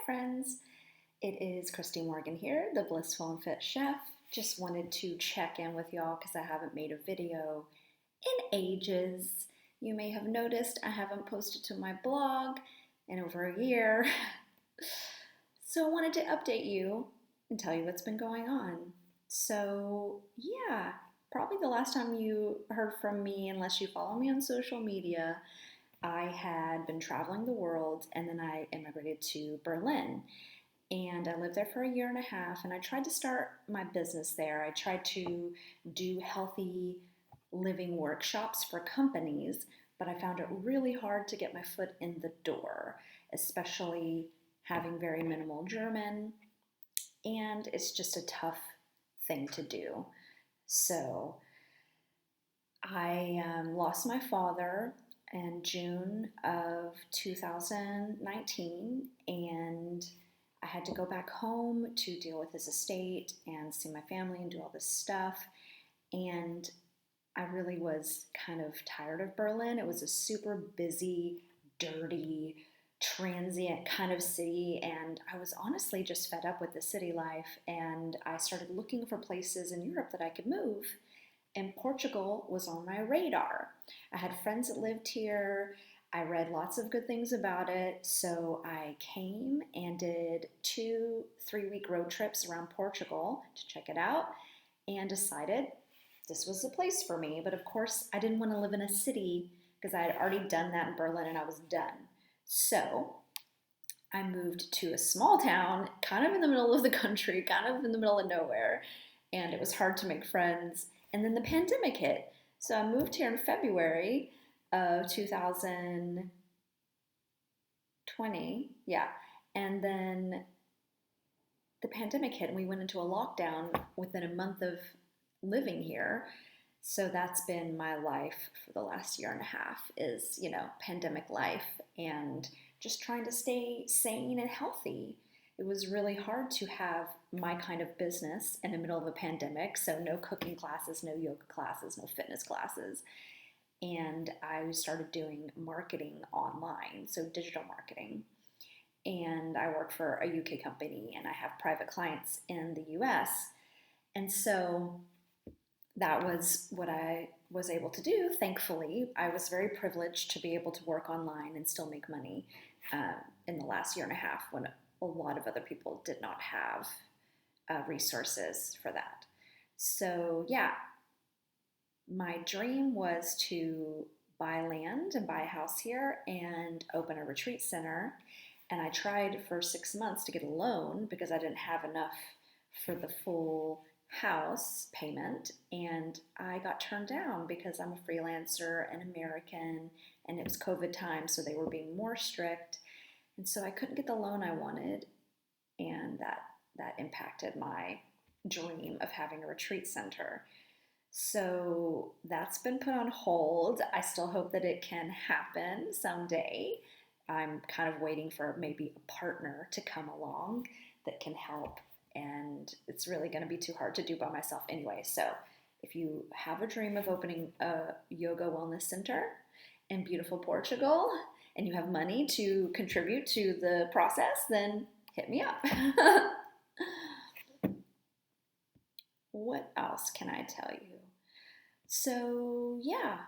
friends. It is Christy Morgan here, the Blissful and Fit Chef. Just wanted to check in with y'all because I haven't made a video in ages. You may have noticed I haven't posted to my blog in over a year. So I wanted to update you and tell you what's been going on. So, yeah, probably the last time you heard from me, unless you follow me on social media, I had been traveling the world and then I immigrated to Berlin. And I lived there for a year and a half and I tried to start my business there. I tried to do healthy living workshops for companies, but I found it really hard to get my foot in the door, especially having very minimal German. And it's just a tough thing to do. So I lost my father in June of 2019, and I had to go back home to deal with his estate and see my family and do all this stuff. And I really was kind of tired of Berlin. It was a super busy, dirty, transient kind of city, and I was honestly just fed up with the city life. And I started looking for places in Europe that I could move, and Portugal was on my radar. I had friends that lived here. I read lots of good things about it, so I came and did 2 3-week road trips around Portugal to check it out and decided this was the place for me. But of course, I didn't want to live in a city because I had already done that in Berlin and I was done. So I moved to a small town, kind of in the middle of the country, kind of in the middle of nowhere, and it was hard to make friends. And then the pandemic hit. So I moved here in February of 2020. Yeah. And then the pandemic hit and we went into a lockdown within a month of living here. So that's been my life for the last year and a half is, pandemic life and just trying to stay sane and healthy. It was really hard to have my kind of business in the middle of a pandemic. So no cooking classes, no yoga classes, no fitness classes. And I started doing marketing online, so digital marketing. And I work for a UK company and I have private clients in the US. And so that was what I was able to do. Thankfully, I was very privileged to be able to work online and still make money in the last year and a half when a lot of other people did not have resources for that. So, yeah, my dream was to buy land and buy a house here and open a retreat center. And I tried for 6 months to get a loan because I didn't have enough for the full house payment, and I got turned down because I'm a freelancer and American, and it was COVID time, so they were being more strict, and so I couldn't get the loan I wanted, and that impacted my dream of having a retreat center. So that's been put on hold. I still hope that it can happen someday. I'm kind of waiting for maybe a partner to come along that can help, and it's really going to be too hard to do by myself anyway. So if you have a dream of opening a yoga wellness center in beautiful Portugal and you have money to contribute to the process, then hit me up. What else can I tell you? So yeah,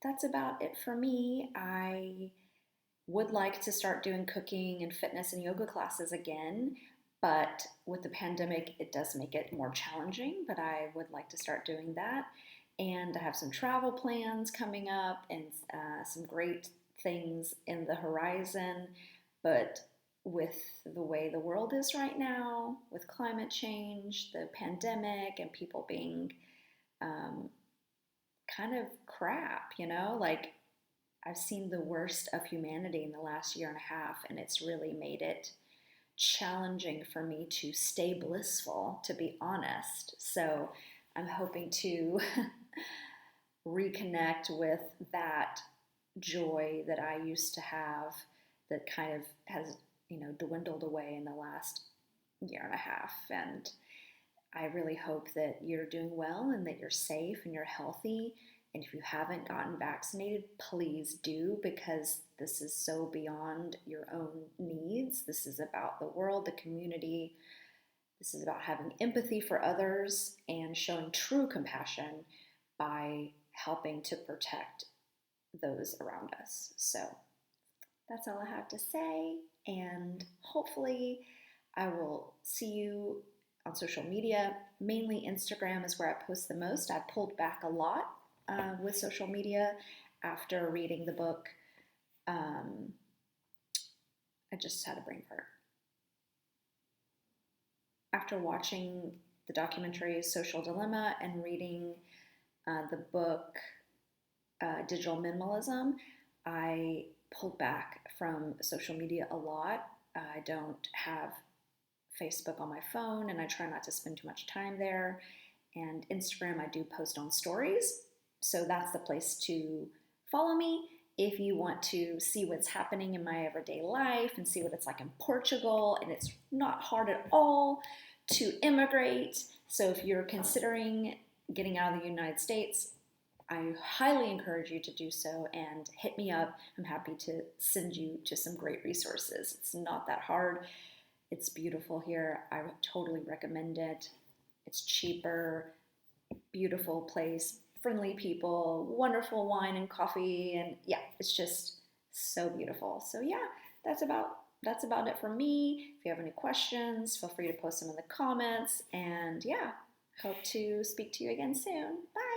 that's about it for me. I would like to start doing cooking and fitness and yoga classes again, but with the pandemic, it does make it more challenging, but I would like to start doing that. And I have some travel plans coming up and some great things in the horizon. But with the way the world is right now, with climate change, the pandemic, and people being um, kind of crap, like I've seen the worst of humanity in the last year and a half, and it's really made it challenging for me to stay blissful, to be honest. So I'm hoping to reconnect with that joy that I used to have that kind of has, dwindled away in the last year and a half. And I really hope that you're doing well and that you're safe and you're healthy And if you haven't gotten vaccinated, please do, because this is so beyond your own needs. This is about the world, the community. This is about having empathy for others and showing true compassion by helping to protect those around us. So that's all I have to say. And hopefully, I will see you on social media. Mainly Instagram is where I post the most. I pulled back a lot with social media after reading the book. I just had a brain fart. After watching the documentary Social Dilemma and reading the book Digital Minimalism, I pulled back from social media a lot. I don't have Facebook on my phone, and I try not to spend too much time there. And Instagram, I do post on stories. So that's the place to follow me if you want to see what's happening in my everyday life and see what it's like in Portugal. And it's not hard at all to immigrate. So if you're considering getting out of the United States, I highly encourage you to do so and hit me up. I'm happy to send you to some great resources. It's not that hard. It's beautiful here. I would totally recommend it. It's cheaper, beautiful place, friendly people, wonderful wine and coffee, and yeah, it's just so beautiful. So yeah, that's about it for me. If you have any questions, feel free to post them in the comments. And yeah, hope to speak to you again soon. Bye.